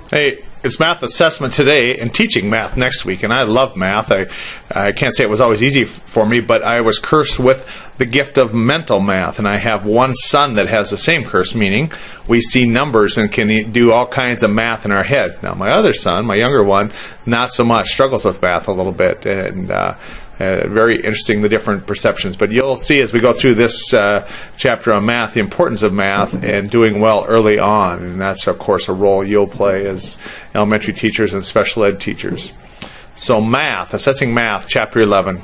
Hey, it's math assessment today and teaching math next week, and I love math. I can't say it was always easy for me, but I was cursed with the gift of mental math, and I have one son that has the same curse, meaning we see numbers and can do all kinds of math in our head. Now, my other son, my younger one, not so much, struggles with math a little bit, and very interesting, the different perceptions. But you'll see as we go through this chapter on math, the importance of math and doing well early on. And that's, of course, a role you'll play as elementary teachers and special ed teachers. So math, assessing math, chapter 11.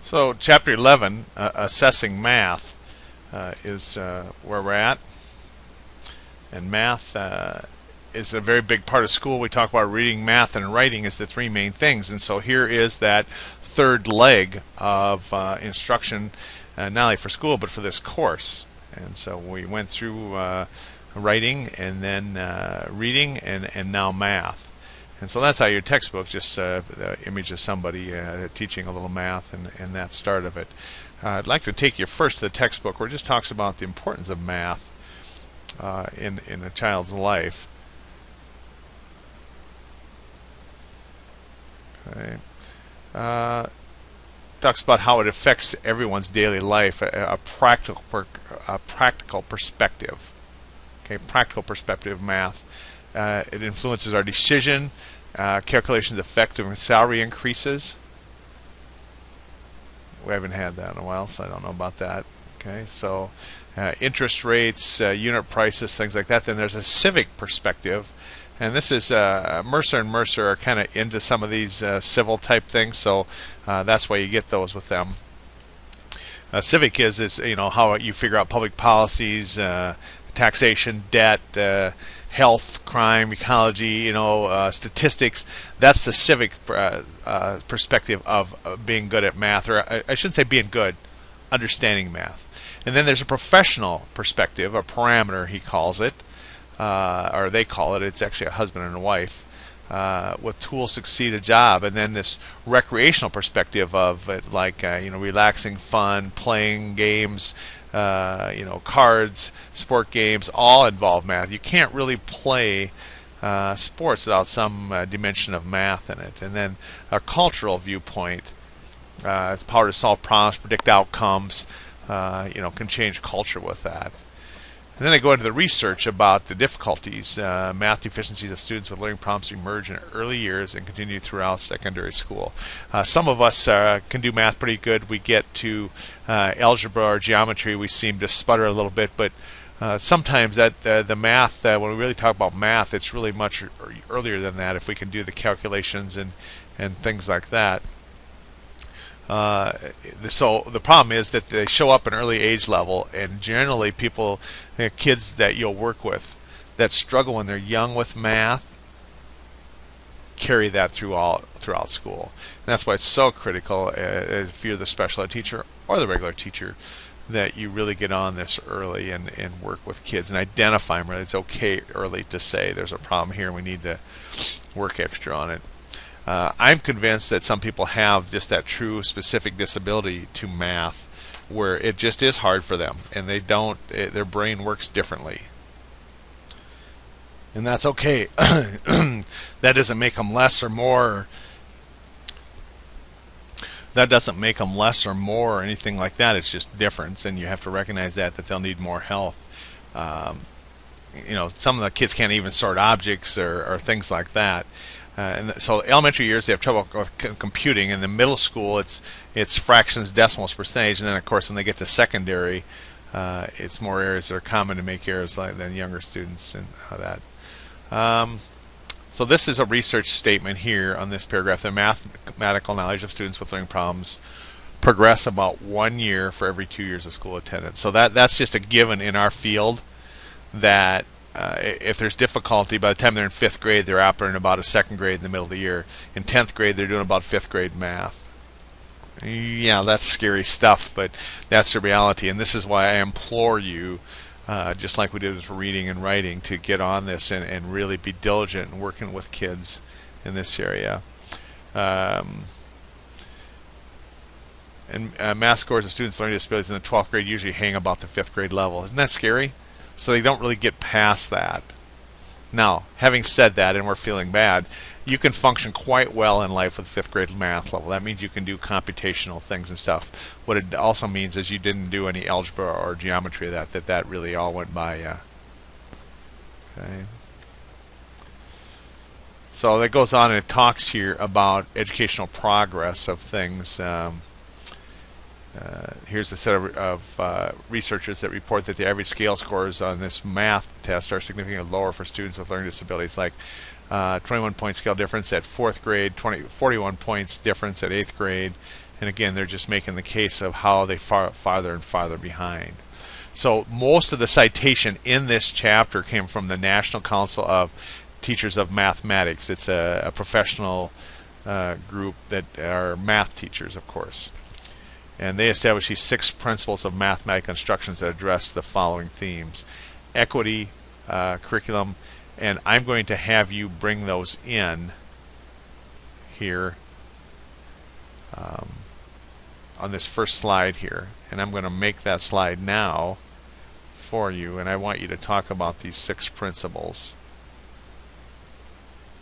So chapter 11, assessing math, is where we're at. And math is a very big part of school. We talk about reading, math, and writing as the three main things. And so here is that third leg of instruction, not only for school but for this course. And so we went through writing and then reading and now math. And so that's how your textbook, just the image of somebody teaching a little math and that start of it. I'd like to take you first to the textbook where it just talks about the importance of math in a child's life. Okay. Talks about how it affects everyone's daily life, a practical perspective. Okay, practical perspective of math. It influences our decision, calculations effective and salary increases. We haven't had that in a while, so I don't know about that. Okay, so interest rates, unit prices, things like that. Then there's a civic perspective. And this is Mercer and Mercer are kind of into some of these civil type things, so that's why you get those with them. Civic is how you figure out public policies, taxation, debt, health, crime, ecology, statistics. That's the civic perspective of being good at math, or I shouldn't say being good, understanding math. And then there's a professional perspective, a parameter he calls it. Or they call it, it's actually a husband and a wife, with tools to succeed a job. And then this recreational perspective of it, like relaxing, fun, playing games, cards, sport games, all involve math. You can't really play sports without some dimension of math in it. And then a cultural viewpoint, it's power to solve problems, predict outcomes, can change culture with that. And then I go into the research about the difficulties, math deficiencies of students with learning problems emerge in early years and continue throughout secondary school. Some of us can do math pretty good. We get to algebra or geometry, we seem to sputter a little bit, but sometimes that the math, when we really talk about math, it's really much earlier than that if we can do the calculations and things like that. So the problem is that they show up in early age level, and generally kids that you'll work with that struggle when they're young with math carry that throughout school. And that's why it's so critical, if you're the special ed teacher or the regular teacher, that you really get on this early and work with kids and identify them. It's okay early to say there's a problem here and we need to work extra on it. I'm convinced that some people have just that true specific disability to math where it just is hard for them and their brain works differently. And that's okay. That doesn't make them less or more. That doesn't make them less or more or anything like that. It's just difference, and you have to recognize that they'll need more help. Some of the kids can't even sort objects or things like that. And so elementary years they have trouble with computing. In the middle school it's fractions, decimals, percentage, and then of course when they get to secondary it's more areas that are common to make errors than younger students and that. So this is a research statement here on this paragraph. The mathematical knowledge of students with learning problems progress about 1 year for every 2 years of school attendance. So that's just a given in our field, that if there's difficulty, by the time they're in 5th grade, they're operating about a 2nd grade in the middle of the year. In 10th grade, they're doing about 5th grade math. Yeah, that's scary stuff, but that's the reality. And this is why I implore you, just like we did with reading and writing, to get on this and really be diligent in working with kids in this area. And math scores of students with learning disabilities in the 12th grade usually hang about the 5th grade level. Isn't that scary? So they don't really get past that. Now, having said that, and we're feeling bad, you can function quite well in life with 5th grade math level. That means you can do computational things and stuff. What it also means is you didn't do any algebra or geometry. That really all went by you. Okay. So that goes on and it talks here about educational progress of things. Here's a set of researchers that report that the average scale scores on this math test are significantly lower for students with learning disabilities, like 21-point scale difference at 4th grade, 41 points difference at 8th grade, and again, they're just making the case of how they farther and farther behind. So most of the citation in this chapter came from the National Council of Teachers of Mathematics. It's a professional group that are math teachers, of course. And they establish these 6 principles of mathematical instructions that address the following themes: equity, curriculum, and I'm going to have you bring those in here on this first slide here. And I'm going to make that slide now for you, and I want you to talk about these 6 principles.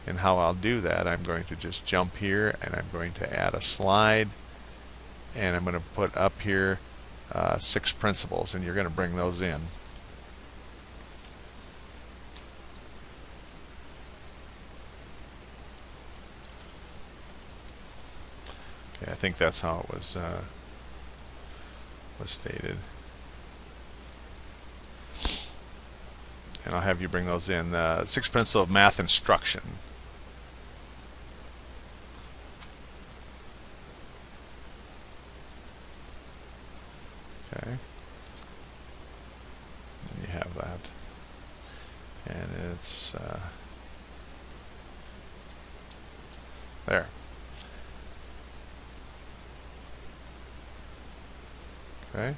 And how I'll do that, I'm going to just jump here and I'm going to add a slide. And I'm going to put up here 6 principles, and you're going to bring those in. Okay, I think that's how it was stated. And I'll have you bring those in. 6 principles of math instruction. Okay, and you have that, and it's there. Okay,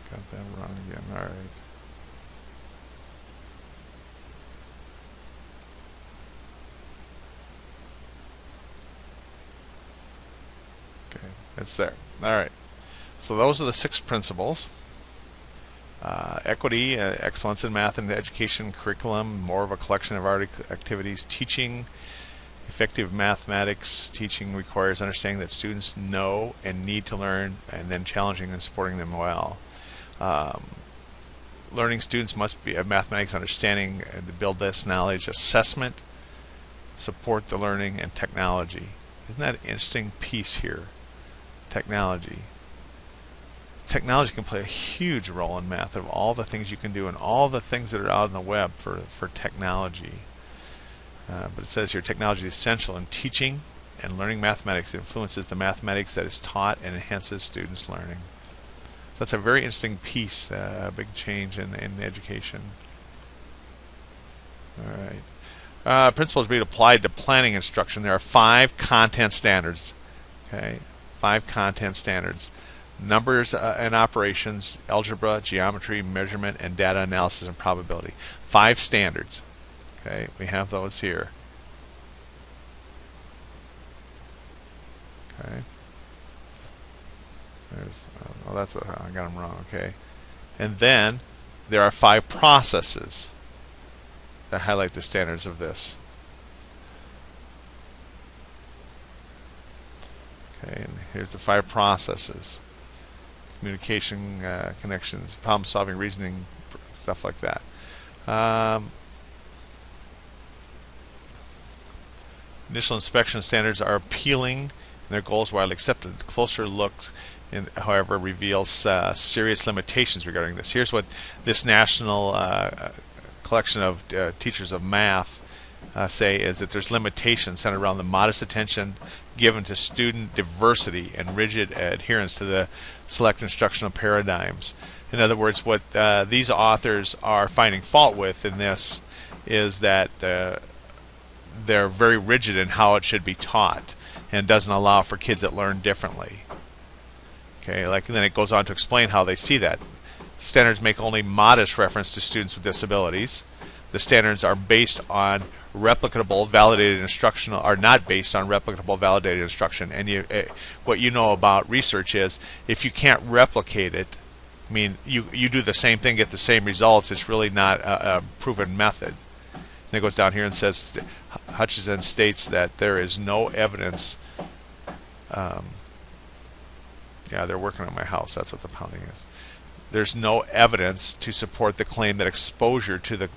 got that wrong again. All right. It's there. All right. So those are the 6 principles. Equity, excellence in math and education, curriculum, more of a collection of art activities, teaching, effective mathematics. Teaching requires understanding that students know and need to learn, and then challenging and supporting them well. Learning students must be a mathematics understanding to build this knowledge. Assessment, support the learning, and technology. Isn't that an interesting piece here? Technology. Technology can play a huge role in math, of all the things you can do and all the things that are out on the web for technology. But it says here, technology is essential in teaching and learning mathematics. It influences the mathematics that is taught and enhances students' learning. So that's a very interesting piece, a big change in education. All right. Principles being applied to planning instruction. There are 5 content standards. Okay. 5 content standards: numbers and operations, algebra, geometry, measurement, and data analysis and probability. 5 standards. Okay, we have those here. Okay. There's, oh, that's what I got them wrong. Okay, and then there are 5 processes that highlight the standards of this. Okay, and here's the 5 processes: communication, connections, problem solving, reasoning, stuff like that. Initial inspection standards are appealing and their goals widely accepted. Closer looks, however, reveals serious limitations regarding this. Here's what this national collection of teachers of math say is that there's limitations centered around the modest attention given to student diversity and rigid adherence to the select instructional paradigms. In other words, what these authors are finding fault with in this is that they're very rigid in how it should be taught, and doesn't allow for kids that learn differently. Okay, and then it goes on to explain how they see that. Standards make only modest reference to students with disabilities. The standards are based on replicable, validated instructional, are not based on replicable, validated instruction. And what you know about research is, if you can't replicate it, I mean, you do the same thing, get the same results. It's really not a proven method. And it goes down here and says, Hutchison states that there is no evidence. Yeah, they're working on my house. That's what the pounding is. There's no evidence to support the claim that exposure to the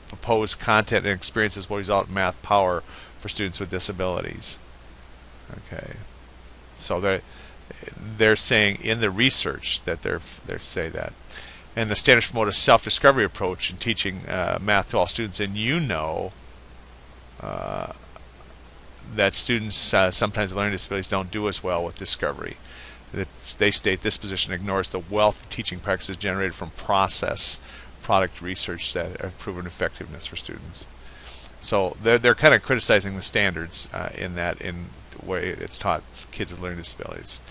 proposed content and experiences will result in math power for students with disabilities. Okay, so they're saying in the research that they say that, and the standards promote a self-discovery approach in teaching math to all students. And that students sometimes with learning disabilities don't do as well with discovery. They state this position ignores the wealth of teaching practices generated from product research that have proven effectiveness for students. So they're kind of criticizing the standards in the way it's taught kids with learning disabilities.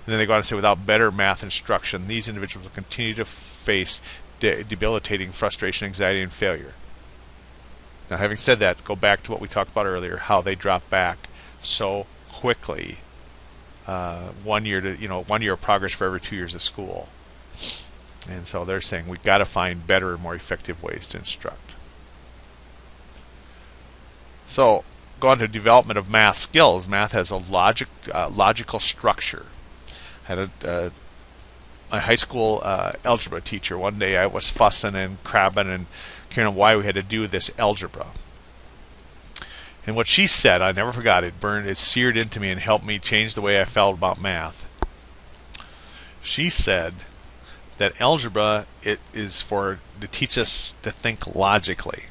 And then they go on to say, without better math instruction, these individuals will continue to face debilitating frustration, anxiety, and failure. Now, having said that, go back to what we talked about earlier, how they drop back so quickly. 1 year to 1 year of progress for every 2 years of school. And so they're saying we've got to find better and more effective ways to instruct. So go on to development of math skills. Math has a logical structure. I had a high school algebra teacher. One day I was fussing and crabbing and caring why we had to do this algebra. And what she said, I never forgot it, it seared into me and helped me change the way I felt about math. She said that algebra is to teach us to think logically.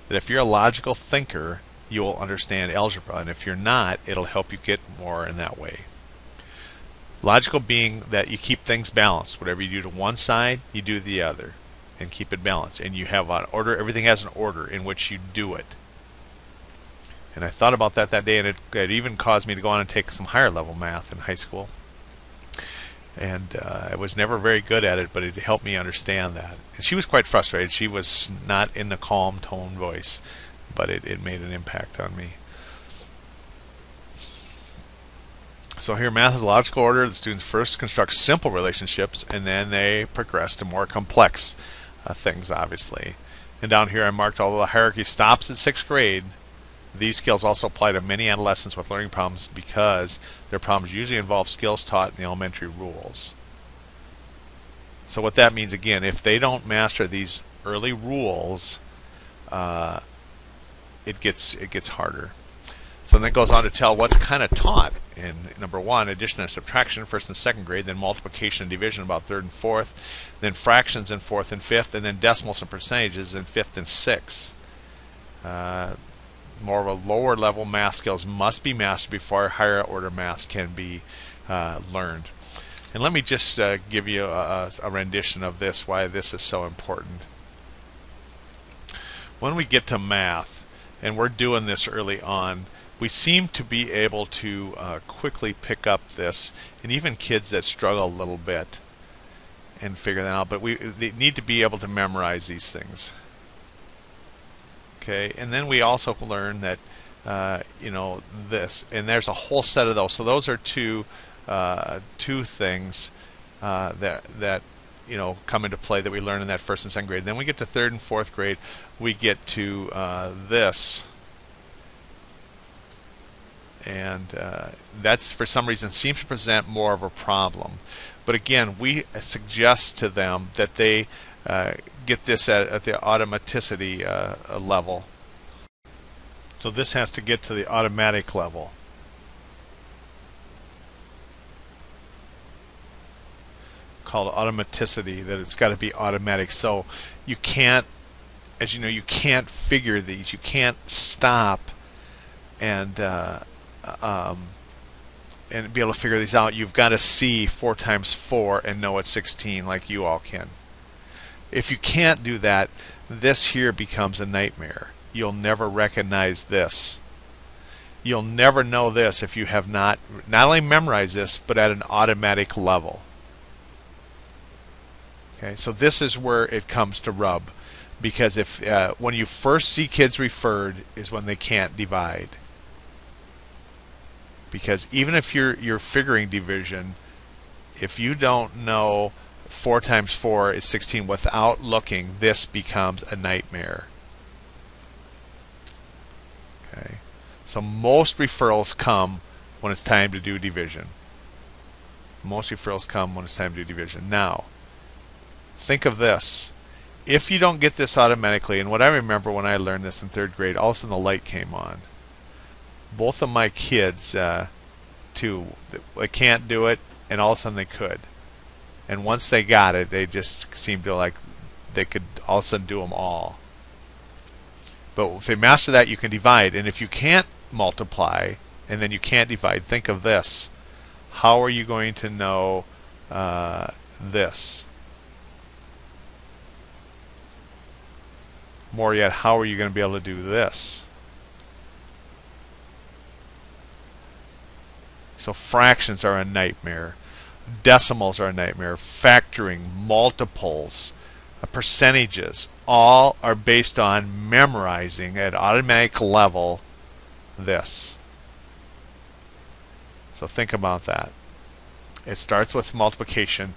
That if you're a logical thinker, you'll understand algebra, and if you're not, it'll help you get more in that way. Logical being that you keep things balanced. Whatever you do to one side, you do the other, and keep it balanced. And you have an order. Everything has an order in which you do it. And I thought about that day, and it even caused me to go on and take some higher level math in high school. And I was never very good at it, but it helped me understand that. And she was quite frustrated. She was not in the calm tone voice, but it made an impact on me. So here, math is a logical order. The students first construct simple relationships, and then they progress to more complex things, obviously. And down here I marked, although the hierarchy stops at 6th grade, these skills also apply to many adolescents with learning problems because their problems usually involve skills taught in the elementary rules. So what that means, again, if they don't master these early rules, it gets harder. So then it goes on to tell what's kind of taught in number 1, addition and subtraction, 1st and 2nd grade, then multiplication and division about 3rd and 4th, then fractions in 4th and 5th, and then decimals and percentages in 5th and 6th. More of a lower level math skills must be mastered before higher order maths can be learned. And let me just give you a rendition of this, why this is so important. When we get to math, and we're doing this early on, we seem to be able to quickly pick up this, and even kids that struggle a little bit and figure that out, but they need to be able to memorize these things. Okay, and then we also learn that this, and there's a whole set of those. So those are two things that come into play that we learn in that 1st and 2nd grade. Then we get to 3rd and 4th grade, we get to this, and that's for some reason seems to present more of a problem. But again, we suggest to them that they get this at the automaticity level. So this has to get to the automatic level. Called automaticity, that it's got to be automatic. So you can't, as you know, you can't figure these. You can't stop and be able to figure these out. You've got to see 4 times 4 and know it's 16 like you all can. If you can't do that, this here becomes a nightmare. You'll never recognize this. You'll never know this if you have not only memorized this, but at an automatic level. Okay, so this is where it comes to rub, because if when you first see kids referred is when they can't divide. Because even if you're figuring division, if you don't know 4 times 4 is 16 without looking, this becomes a nightmare. Okay, so most referrals come when it's time to do division. Most referrals come when it's time to do division. Now, think of this. If you don't get this automatically, and what I remember when I learned this in 3rd grade, all of a sudden the light came on. Both of my kids, too, they can't do it, and all of a sudden they could. And once they got it, they just seemed to like they could all of a sudden do them all. But if they master that, you can divide. And if you can't multiply, and then you can't divide, think of this. How are you going to know this? More yet, how are you going to be able to do this? So fractions are a nightmare. Decimals are a nightmare. Factoring, multiples, percentages, all are based on memorizing at automatic level this. So think about that. It starts with multiplication,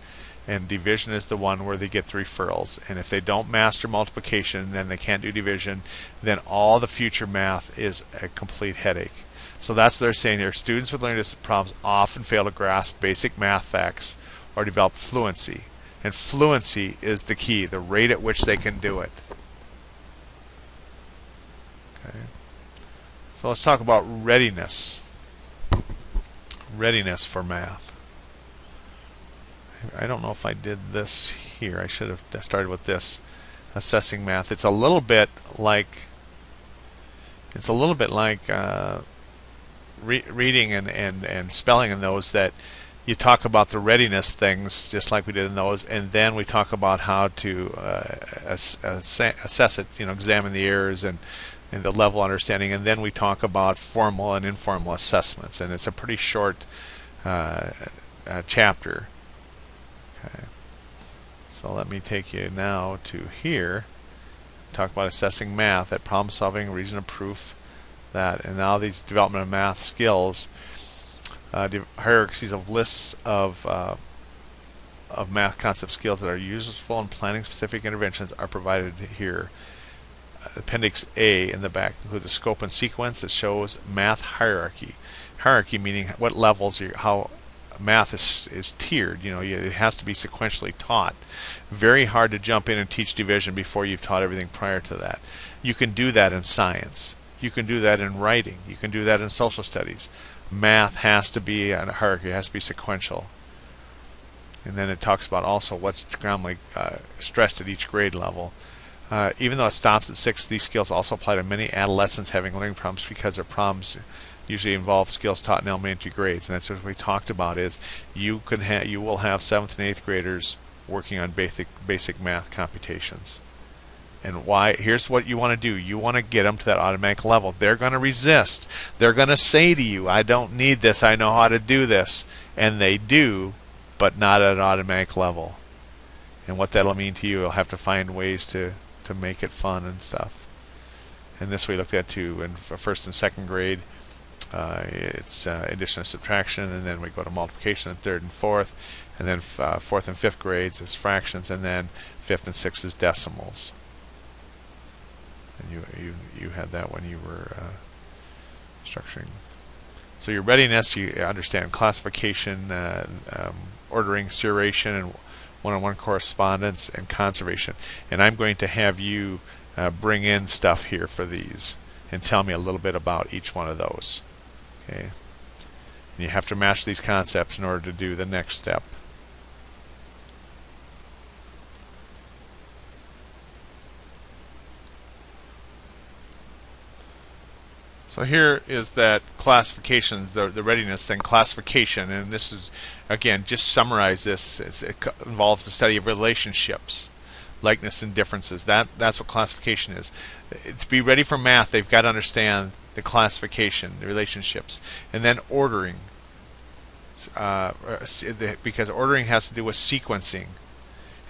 and division is the one where they get the referrals. And if they don't master multiplication, then they can't do division, then all the future math is a complete headache. So that's what they're saying here. Students with learning disability problems often fail to grasp basic math facts or develop fluency. And fluency is the key, the rate at which they can do it. Okay. So let's talk about readiness. Readiness for math. I don't know if I did this here. I should have started with this. Assessing math. It's a little bit like reading and spelling in those, that you talk about the readiness things just like we did in those, and then we talk about how to assess it, examine the errors and the level of understanding, and then we talk about formal and informal assessments, and it's a pretty short chapter. Okay. So let me take you now to here, talk about assessing math, that problem solving, reason of proof, that, and now these development of math skills, hierarchies of lists of math concept skills that are useful in planning specific interventions are provided here. Appendix A in the back includes a scope and sequence that shows math hierarchy. Hierarchy meaning what levels, how math is tiered. It has to be sequentially taught. Very hard to jump in and teach division before you've taught everything prior to that. You can do that in science. You can do that in writing. You can do that in social studies. Math has to be a hierarchy. It has to be sequential. And then it talks about also what's commonly stressed at each grade level. Even though it stops at 6, these skills also apply to many adolescents having learning problems, because their problems usually involve skills taught in elementary grades. And that's what we talked about, is you will have 7th and 8th graders working on basic math computations. And why? Here's what you want to do. You want to get them to that automatic level. They're going to resist. They're going to say to you, I don't need this. I know how to do this. And they do, but not at an automatic level. And what that'll mean to you, you'll have to find ways to make it fun and stuff. And this we looked at too in 1st and 2nd grade. It's addition and subtraction, and then we go to multiplication in 3rd and 4th, and then 4th and 5th grades is fractions, and then 5th and 6th is decimals. And you had that when you were structuring. So your readiness, you understand classification, ordering, seriation, and one-on-one correspondence, and conservation. And I'm going to have you bring in stuff here for these and tell me a little bit about each one of those. Okay. And you have to master these concepts in order to do the next step. So here is that classifications, the readiness thing, classification, and this is, again, just summarize this. It involves the study of relationships, likeness and differences. That's what classification is. To be ready for math, they've got to understand the classification, the relationships, and then ordering, because ordering has to do with sequencing.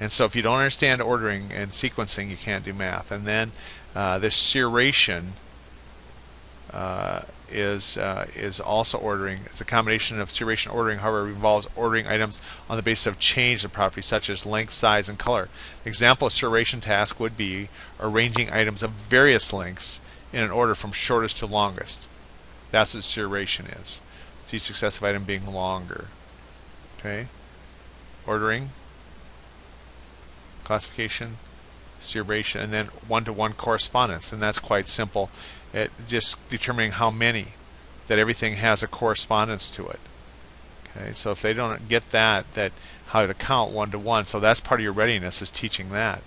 And so if you don't understand ordering and sequencing, you can't do math. And then this seriation is also ordering. It's a combination of seriation and ordering. However, it involves ordering items on the basis of change of properties such as length, size, and color. An example of seriation task would be arranging items of various lengths in an order from shortest to longest. That's what seriation is. It's each successive item being longer. Okay, ordering, classification, seriation, and then one-to-one correspondence, and that's quite simple. Just determining how many, that everything has a correspondence to it. Okay, so if they don't get that how to count one-to-one, so that's part of your readiness, is teaching that.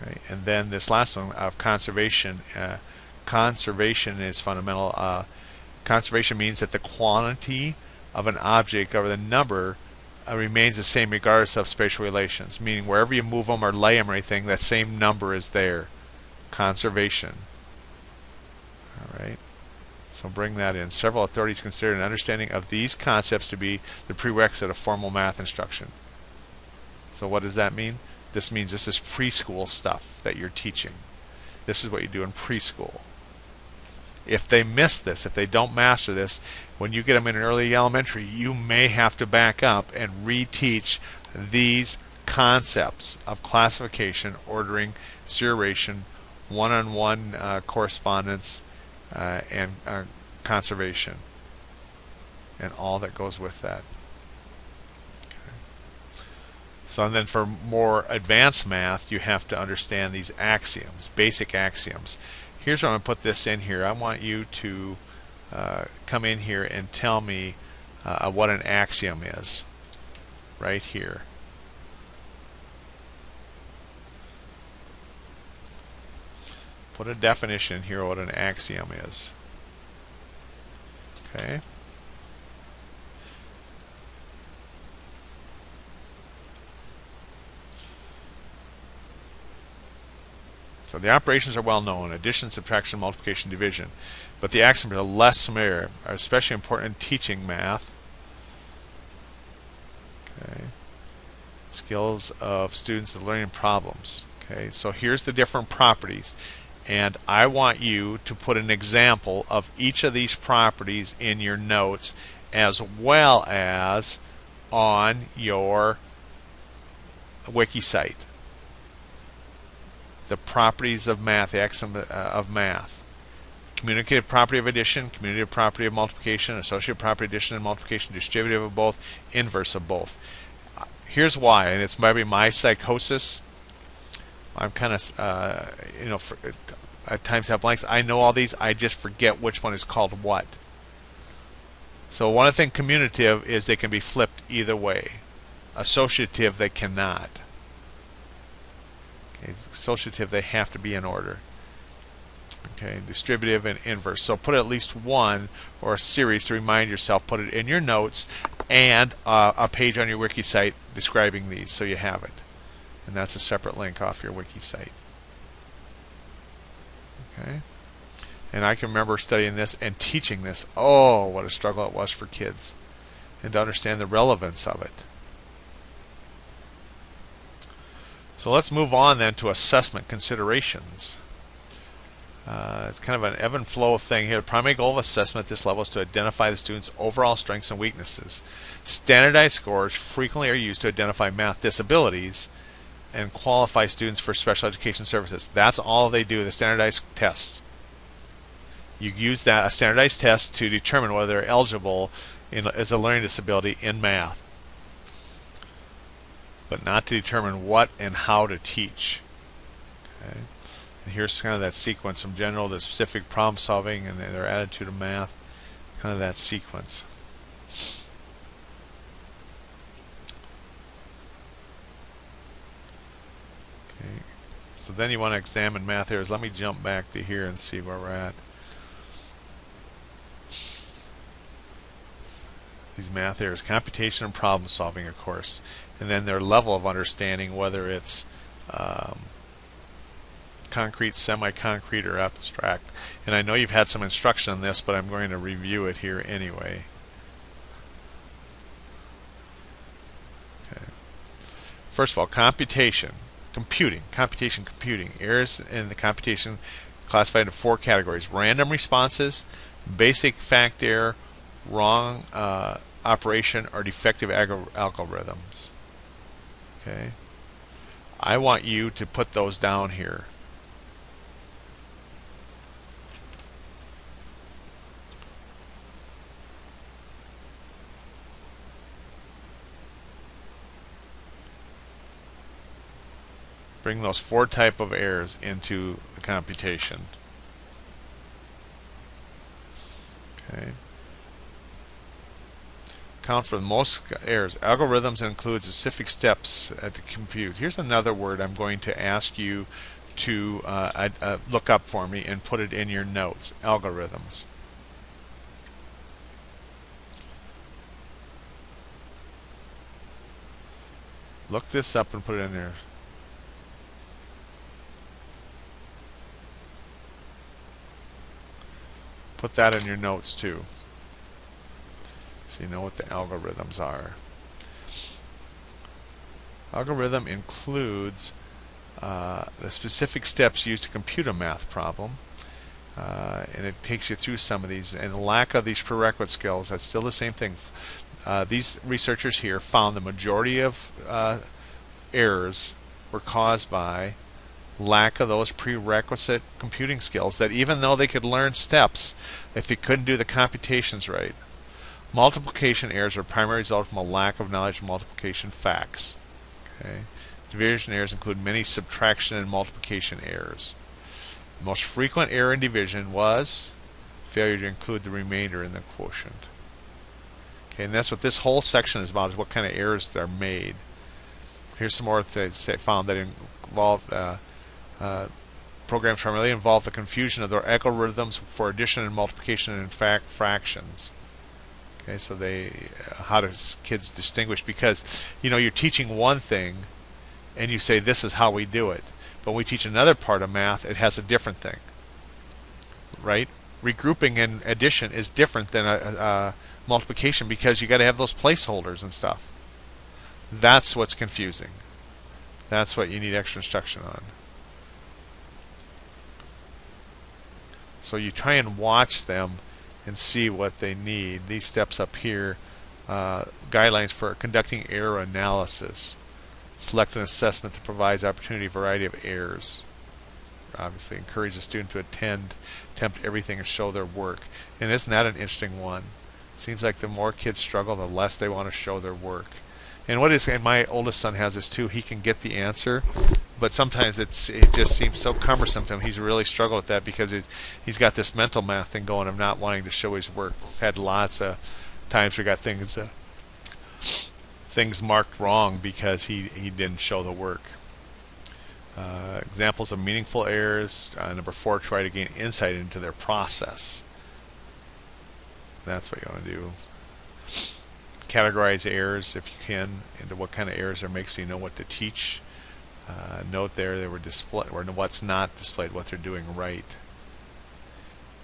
Okay, and then this last one of conservation. Conservation is fundamental. Conservation means that the quantity of an object or the number remains the same regardless of spatial relations, meaning wherever you move them or lay them or anything, that same number is there. Conservation. All right. So bring that in. Several authorities consider an understanding of these concepts to be the prerequisite of formal math instruction. So what does that mean? This means this is preschool stuff that you're teaching. This is what you do in preschool. If they miss this, if they don't master this, when you get them in an early elementary, you may have to back up and reteach these concepts of classification, ordering, seriation, one-on-one correspondence, and conservation, and all that goes with that. Okay. So and then for more advanced math, you have to understand these axioms, basic axioms. Here's where I'm going to put this in here. I want you to come in here and tell me what an axiom is. Right here. Put a definition here of what an axiom is. Okay. So the operations are well known: addition, subtraction, multiplication, division. But the axioms are less familiar, are especially important in teaching math. Okay. Skills of students of learning problems. Okay. So here's the different properties. And I want you to put an example of each of these properties in your notes, as well as on your wiki site. The properties of math, the axiom of math. Commutative property of addition, commutative property of multiplication, associative property of addition and multiplication, distributive of both, inverse of both. Here's why, and it's maybe my psychosis. I'm kind of, at times have blanks. I know all these, I just forget which one is called what. So one of the things commutative is they can be flipped either way. Associative, they cannot. Okay. Associative, they have to be in order. Okay, distributive and inverse. So put at least one or a series to remind yourself. Put it in your notes and a page on your wiki site describing these, so you have it. And that's a separate link off your wiki site. Okay. And I can remember studying this and teaching this. Oh, what a struggle it was for kids, and to understand the relevance of it. So let's move on then to assessment considerations. It's kind of an ebb and flow thing here. The primary goal of assessment at this level is to identify the student's overall strengths and weaknesses. Standardized scores frequently are used to identify math disabilities and qualify students for special education services. That's all they do, the standardized tests. You use that, a standardized test, to determine whether they're eligible as a learning disability in math, but not to determine what and how to teach. Okay. And here's kind of that sequence from general to specific problem solving and their attitude of math, kind of that sequence. Okay. So then you want to examine math errors. Let me jump back to here and see where we're at. These math errors, computation and problem solving, of course, and then their level of understanding, whether it's concrete, semi-concrete, or abstract. And I know you've had some instruction on this, but I'm going to review it here anyway. Okay. First of all, computation, computing. Errors in the computation classified into 4 categories: random responses, basic fact error, wrong operation, or defective algorithms. Okay, I want you to put those down here. Bring those 4 type of errors into the computation. Okay. Count for most errors. Algorithms include specific steps to compute. Here's another word I'm going to ask you to look up for me and put it in your notes. Algorithms. Look this up and put it in there. Put that in your notes too, so you know what the algorithms are. Algorithm includes the specific steps used to compute a math problem, and it takes you through some of these. And the lack of these prerequisite skills, that's still the same thing. These researchers here found the majority of errors were caused by lack of those prerequisite computing skills, that even though they could learn steps, if they couldn't do the computations right. Multiplication errors are a primary result from a lack of knowledge of multiplication facts. Okay. Division errors include many subtraction and multiplication errors. The most frequent error in division was failure to include the remainder in the quotient. Okay, and that's what this whole section is about, is what kind of errors are made. Here's some more things they found that involved programs primarily involve the confusion of their algorithms for addition and multiplication and in fact fractions. Okay, so how does kids distinguish? Because you're teaching one thing and you say this is how we do it, but when we teach another part of math, it has a different thing, right? Regrouping and addition is different than a multiplication, because you got to have those placeholders and stuff. That's what's confusing. That's what you need extra instruction on. So you try and watch them and see what they need. These steps up here, guidelines for conducting error analysis. Select an assessment that provides opportunity for a variety of errors. Obviously encourage the student to attempt everything and show their work. And isn't that an interesting one? Seems like the more kids struggle, the less they want to show their work. And my oldest son has this too. He can get the answer, but sometimes it just seems so cumbersome to him. He's really struggled with that because he's got this mental math thing going of not wanting to show his work. He's had lots of times we got things marked wrong because he didn't show the work. Examples of meaningful errors. Number 4, try to gain insight into their process. That's what you want to do. Categorize errors, if you can, into what kind of errors there make, so you know what to teach. Note there they were displayed, or what's not displayed, what they're doing right.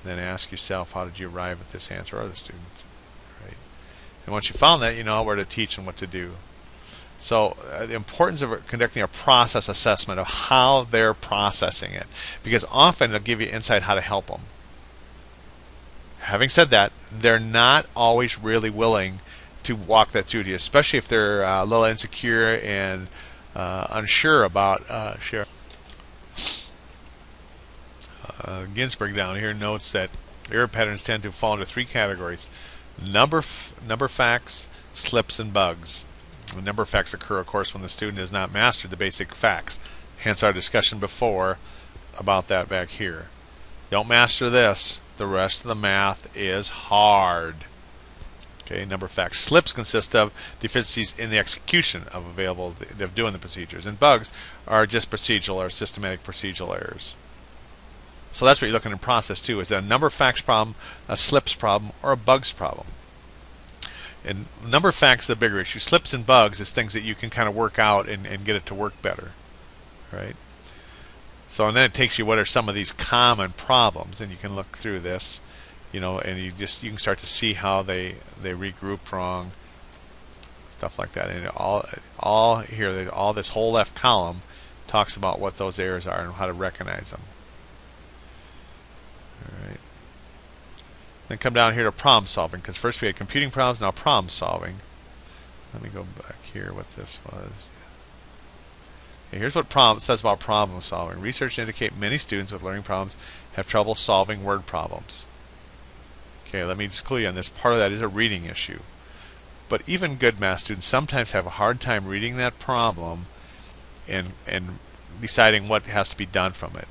Then ask yourself, how did you arrive at this answer, or the student? Right. And once you found that, you know where to teach and what to do. So the importance of conducting a process assessment of how they're processing it, because often it'll give you insight how to help them. Having said that, they're not always really willing to walk that through to you, especially if they're a little insecure and unsure about share. Ginsburg down here notes that error patterns tend to fall into 3 categories: number facts, slips, and bugs. The number facts occur, of course, when the student has not mastered the basic facts. Hence our discussion before about that back here. Don't master this, the rest of the math is hard. Okay, number of facts. Slips consist of deficiencies in the execution of doing the procedures, and bugs are just procedural or systematic procedural errors. So that's what you're looking in process too. Is it a number of facts problem, a slips problem, or a bugs problem? And number of facts is a bigger issue. Slips and bugs is things that you can kind of work out and get it to work better, right? So and then it takes you what are some of these common problems, and you can look through this. And you can start to see how they regrouped wrong, stuff like that. And all this whole left column talks about what those errors are and how to recognize them. Then come down here to problem solving, because first we had computing problems, now problem solving. Let me go back here what this was. Okay, here's what it says about problem solving. Research indicate many students with learning problems have trouble solving word problems. Okay, let me just clue you on this. Part of that is a reading issue. But even good math students sometimes have a hard time reading that problem and deciding what has to be done from it.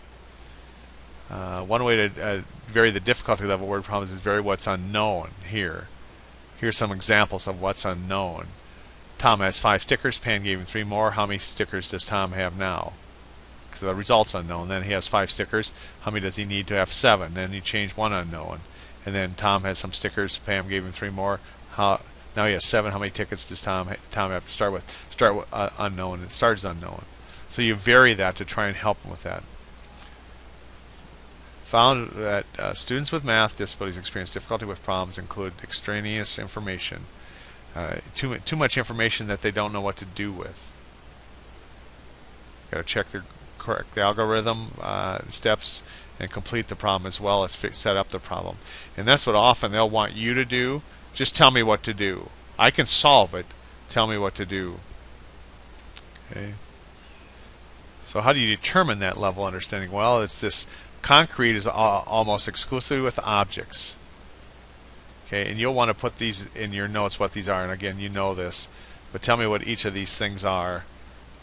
One way to vary the difficulty level of word problems is vary what's unknown here. Here's some examples of what's unknown. Tom has 5 stickers. Pam gave him 3 more. How many stickers does Tom have now? Because the result's unknown. Then he has 5 stickers. How many does he need to have? 7. Then he changed one unknown. And then Tom has some stickers. Pam gave him 3 more. Now he has 7. How many tickets does Tom have to start with? Start with unknown. It starts unknown. So you vary that to try and help him with that. Found that students with math disabilities experience difficulty with problems include extraneous information. Too much information that they don't know what to do with. Got to check the correct algorithm steps and complete the problem as well as set up the problem. And that's what often they'll want you to do. Just tell me what to do. I can solve it. Tell me what to do. Okay. So how do you determine that level of understanding? Well, it's this. Concrete is almost exclusively with objects. Okay, and you'll want to put these in your notes what these are. And again, you know this, but tell me what each of these things are,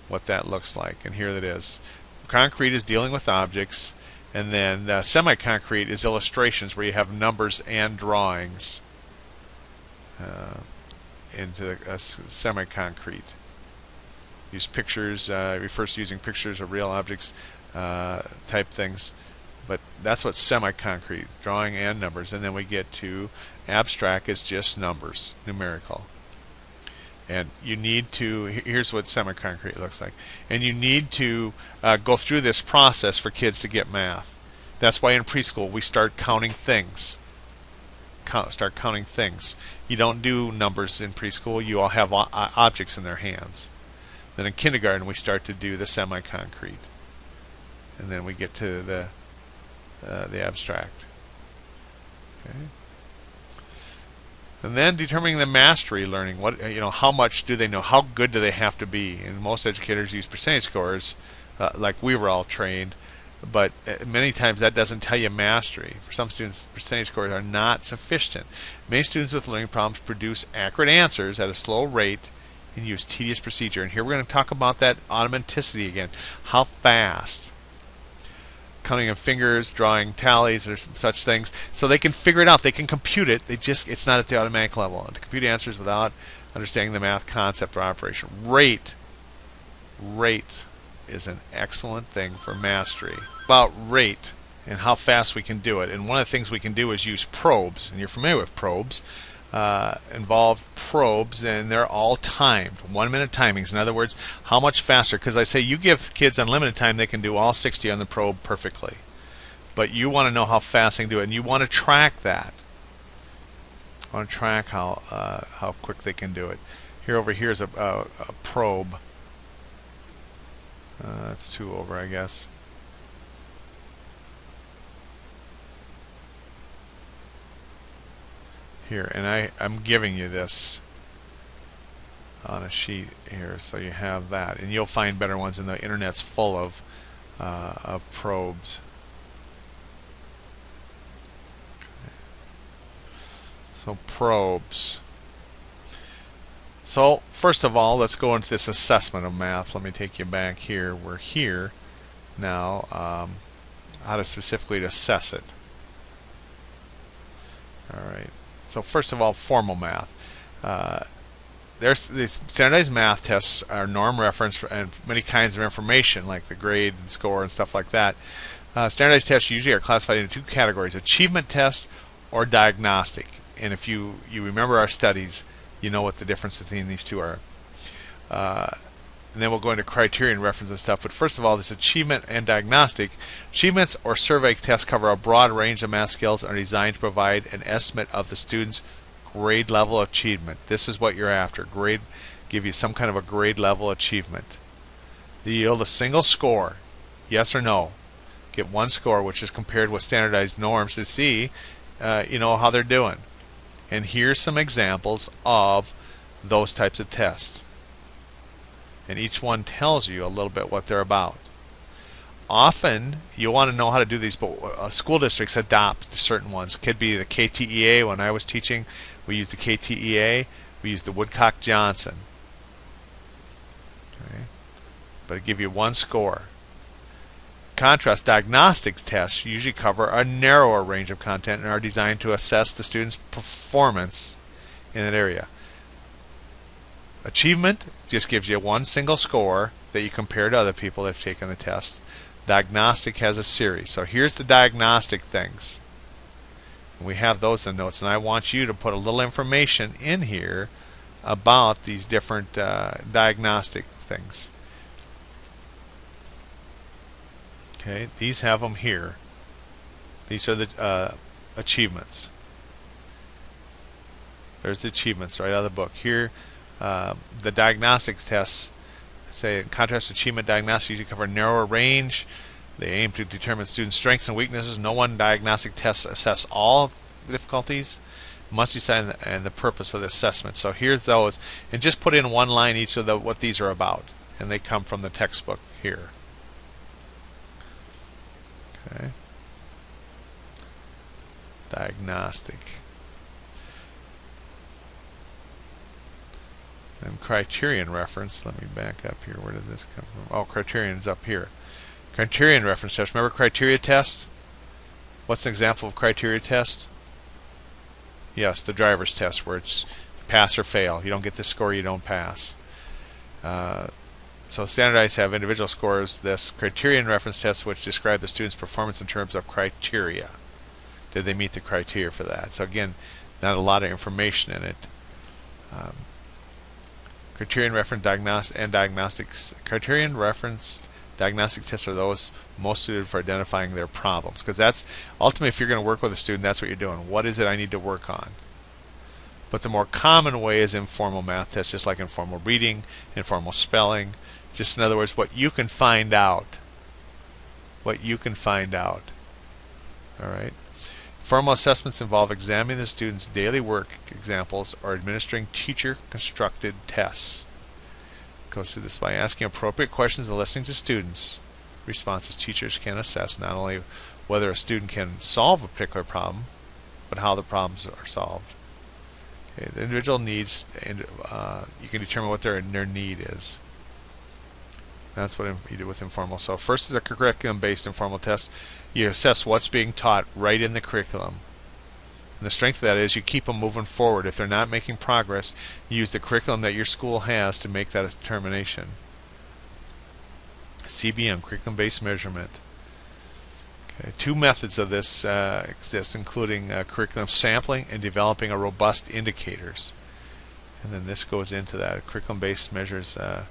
what that looks like. And here it is. Concrete is dealing with objects, and then semi-concrete is illustrations where you have numbers and drawings into the semi-concrete. Use pictures, refers to using pictures of real objects type things. But that's what semi-concrete, drawing and numbers. And then we get to abstract is just numbers, numerical. And you need to, here's what semi-concrete looks like. And you need to go through this process for kids to get math. That's why in preschool we start counting things. Start counting things. You don't do numbers in preschool. You all have objects in their hands. Then in kindergarten we start to do the semi-concrete. And then we get to the abstract. Okay. And then determining the mastery learning. How much do they know? How good do they have to be? And most educators use percentage scores, like we were all trained. But many times that doesn't tell you mastery. For some students, percentage scores are not sufficient. Many students with learning problems produce accurate answers at a slow rate and use tedious procedure. And here we're going to talk about that automaticity again. How fast? Counting of fingers, drawing tallies, or such things, so they can figure it out. They can compute it. It's not at the automatic level. And to compute answers without understanding the math concept or operation. Rate is an excellent thing for mastery. About rate and how fast we can do it. And one of the things we can do is use probes. And you're familiar with probes. Involve probes, and they're all timed. 1-minute timings. In other words, how much faster? Because I say you give kids unlimited time, they can do all 60 on the probe perfectly. But you want to know how fast they can do it, and you want to track that. I want to track how quick they can do it. Over here is a probe. That's 2 over, I guess. Here, and I'm giving you this on a sheet here, so you have that, and you'll find better ones, and the internet's full of probes. Okay. So probes. So first of all, let's go into this assessment of math. Let me take you back here. We're here now. How to specifically assess it. All right. So first of all, formal math. There's these standardized math tests are norm reference and many kinds of information like the grade and score and stuff like that. Standardized tests usually are classified into 2 categories: achievement test or diagnostic. And if you remember our studies, you know what the difference between these two are. And then we'll go into criterion reference and stuff. But first of all, this achievement and diagnostic. Achievements or survey tests cover a broad range of math skills and are designed to provide an estimate of the student's grade level achievement. This is what you're after. Grade, give you some kind of a grade level achievement. They yield a single score, yes or no. Get 1 score, which is compared with standardized norms to see you know how they're doing. And here's some examples of those types of tests. And each one tells you a little bit what they're about. Often you want to know how to do these, but school districts adopt certain ones. It could be the KTEA. When I was teaching, we used the KTEA. We used the Woodcock-Johnson. Okay. But it gives you one score. Contrast, diagnostic tests usually cover a narrower range of content and are designed to assess the student's performance in that area. Achievement just gives you one single score that you compare to other people that have taken the test. Diagnostic has a series. So here's the diagnostic things. We have those in the notes, and I want you to put a little information in here about these different diagnostic things. Okay, these have them here. These are the achievements. There's the achievements right out of the book. Here, the diagnostic tests, say in contrast, achievement diagnostics usually cover a narrower range. They aim to determine students' strengths and weaknesses. No one diagnostic test assess all difficulties. Must decide and the purpose of the assessment. So here's those, and just put in one line each of what these are about, and they come from the textbook here. Okay. Diagnostic. And criterion reference. Let me back up here. Where did this come from? Oh, criterion's up here. Criterion reference test. Remember criteria test? What's an example of criteria test? Yes, the driver's test, where it's pass or fail. You don't get this score, you don't pass. So standardized have individual scores. This criterion reference test, which describe the student's performance in terms of criteria. Did they meet the criteria for that? So again, not a lot of information in it. Criterion reference diagnostics. Criterion referenced diagnostic tests are those most suited for identifying their problems, because that's ultimately, if you're going to work with a student, that's what you're doing. What is it I need to work on? But the more common way is informal math tests, just like informal reading, informal spelling. Just in other words, what you can find out. What you can find out. All right. Formal assessments involve examining the student's daily work examples or administering teacher-constructed tests. It goes through this by asking appropriate questions and listening to students' responses. Teachers can assess not only whether a student can solve a particular problem, but how the problems are solved. Okay, the individual needs, and you can determine what their need is. That's what you do with informal. So first is a curriculum-based informal test. You assess what's being taught right in the curriculum. And the strength of that is you keep them moving forward. If they're not making progress, you use the curriculum that your school has to make that determination. CBM, curriculum-based measurement. Okay, two methods of this exist, including curriculum sampling and developing a robust indicators. And then this goes into that. Curriculum-based measures a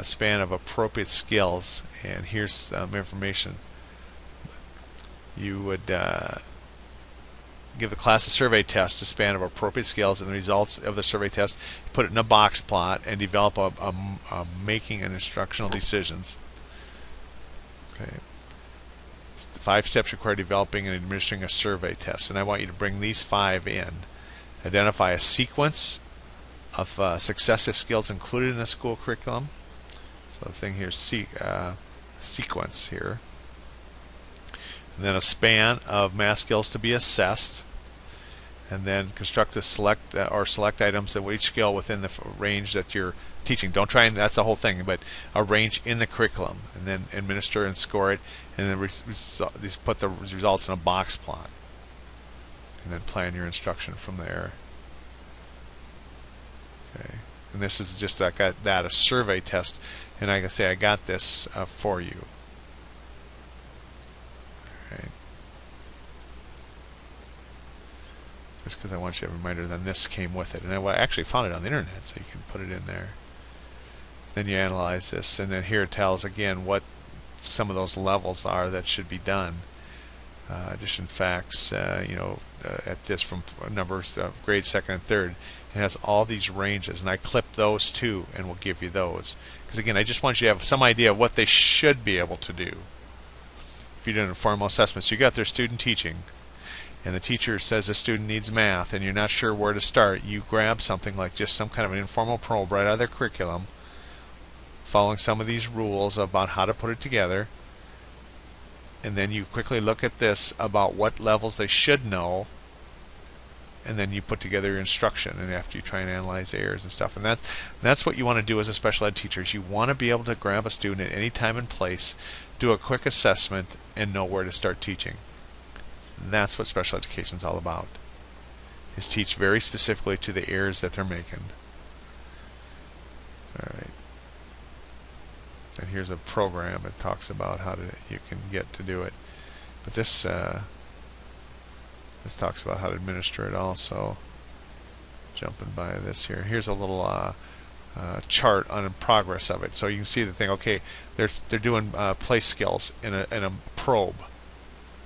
span of appropriate skills, and here's some information. You would give the class a survey test, a span of appropriate skills, and the results of the survey test, put it in a box plot, and develop a making and instructional decisions. Okay. 5 steps require developing and administering a survey test, and I want you to bring these 5 in. Identify a sequence of successive skills included in a school curriculum. So the thing here is sequence here. And then a span of math skills to be assessed. And then construct a select items of each skill within the range that you're teaching. Don't try and that's the whole thing, but a range in the curriculum, and then administer and score it, and then put the results in a box plot, and then plan your instruction from there. Okay, and this is just like that, a survey test, and I can say I got this for you. Okay. Just because I want you to have a reminder, then this came with it, and I actually found it on the internet, so you can put it in there. Then you analyze this, and then here it tells again what some of those levels are that should be done. Addition facts, at this from numbers of grade 2nd and 3rd. It has all these ranges, and I clip those too, and we'll give you those. Because again, I just want you to have some idea of what they should be able to do. If you're doing informal assessments, you got their student teaching, and the teacher says the student needs math and you're not sure where to start, you grab something like just some kind of an informal probe right out of their curriculum, following some of these rules about how to put it together, and then you quickly look at this about what levels they should know, and then you put together your instruction, and after you try and analyze errors and stuff. And that's what you want to do as a special ed teacher. Is you want to be able to grab a student at any time and place, do a quick assessment, and know where to start teaching. That's what special education is all about, is teach very specifically to the errors that they're making. All right. And here's a program that talks about how you can get to do it. But this talks about how to administer it also. Jumping by this here. Here's a little chart on the progress of it. So you can see the thing, okay, they're doing play skills in a probe.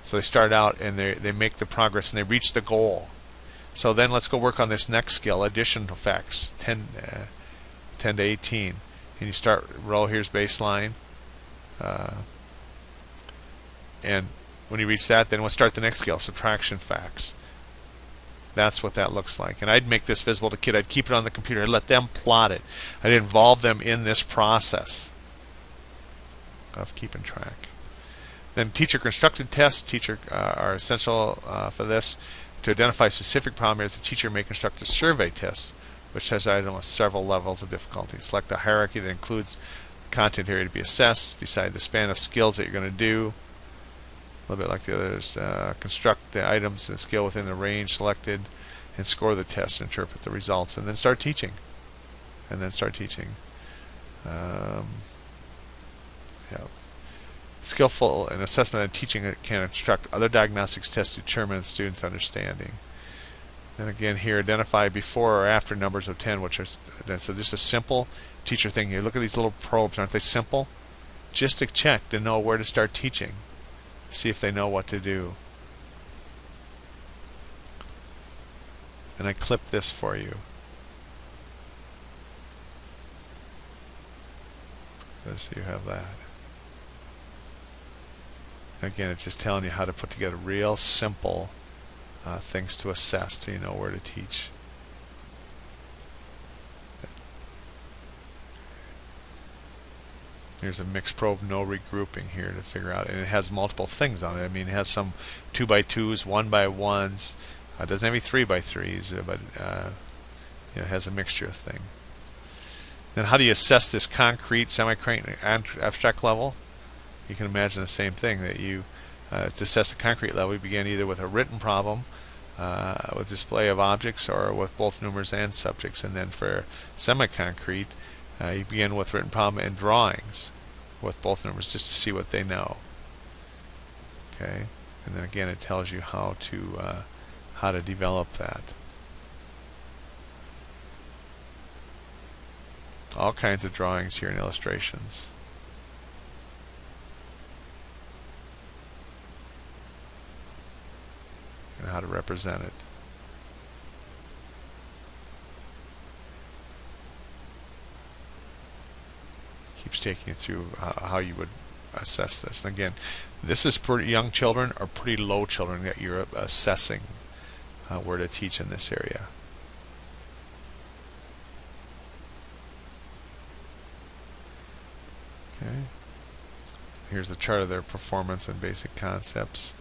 So they start out and they make the progress and they reach the goal. So then let's go work on this next skill, addition effects, 10 to 18. And you start roll, here's baseline. And when you reach that, then we'll start the next skill, subtraction facts. That's what that looks like. And I'd make this visible to kid. I'd keep it on the computer. I'd let them plot it. I'd involve them in this process of keeping track. Then teacher constructed tests are essential for this. To identify specific problem areas, the teacher may construct a survey test, which has several levels of difficulty. Select a hierarchy that includes content area to be assessed. Decide the span of skills that you're going to do. A little bit like the others. Construct the items and skill within the range selected, and score the test and interpret the results, and then start teaching. Yeah. Skillful and assessment and teaching can instruct other diagnostics tests to determine the student's understanding. Then again here, identify before or after numbers of 10, which are so just a simple teacher thing. You look at these little probes, aren't they simple? Just to check to know where to start teaching. See if they know what to do. And I clipped this for you. So you have that. Again, it's just telling you how to put together real simple things to assess so you know where to teach. Here's a mixed probe, no regrouping here to figure out, and it has multiple things on it. I mean, it has some 2x2s, 1x1s. It doesn't have any 3x3s, but it has a mixture of things. Then how do you assess this concrete, semi-concrete, and abstract level? You can imagine the same thing, that you to assess the concrete level, you begin either with a written problem, with display of objects, or with both numerals and subjects. And then for semi-concrete, you begin with written problem and drawings with both numbers, just to see what they know. Okay, and then again it tells you how to develop that. All kinds of drawings here and illustrations. And how to represent it. Keeps taking you through how you would assess this. And again, this is pretty young children or pretty low children that you're assessing where to teach in this area. Okay. Here's a chart of their performance and basic concepts.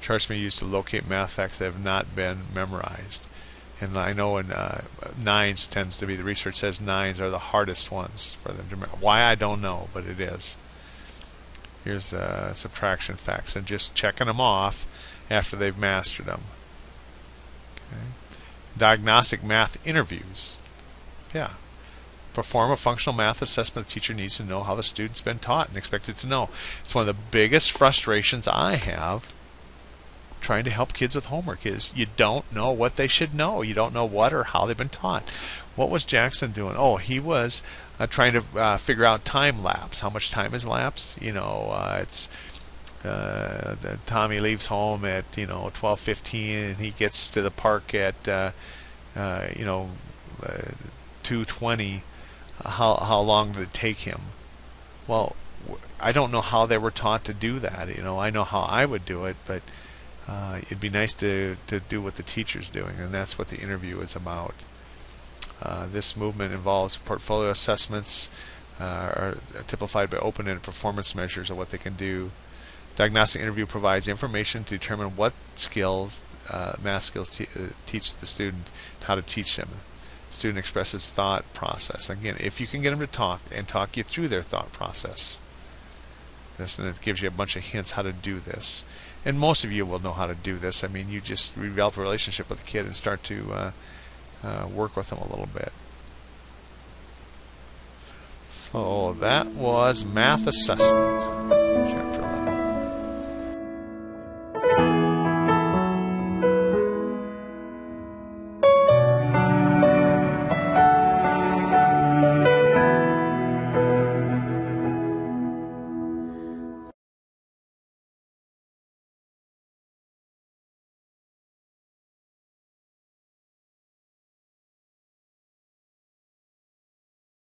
Charts may be used to locate math facts that have not been memorized. And I know in nines tends to be, the research says nines are the hardest ones for them to remember. Why, I don't know, but it is. Here's subtraction facts, and just checking them off after they've mastered them. Okay. Diagnostic math interviews. Yeah. Perform a functional math assessment. The teacher needs to know how the student's been taught and expected to know. It's one of the biggest frustrations I have trying to help kids with homework, is you don't know what they should know. You don't know what or how they've been taught. What was Jackson doing? Oh, he was trying to figure out time lapse. How much time has lapsed? You know, it's Tommy leaves home at 12:15, and he gets to the park at 2:20. How long did it take him? Well, I don't know how they were taught to do that. I know how I would do it, but it'd be nice to do what the teacher's doing, and that's what the interview is about. This movement involves portfolio assessments, are typified by open-ended performance measures of what they can do. Diagnostic interview provides information to determine what skills, math skills, teach the student, how to teach them. Student expresses thought process. Again, if you can get them to talk and talk you through their thought process, and it gives you a bunch of hints how to do this. And most of you will know how to do this. I mean, you just develop a relationship with the kid and start to work with them a little bit. So that was math assessment.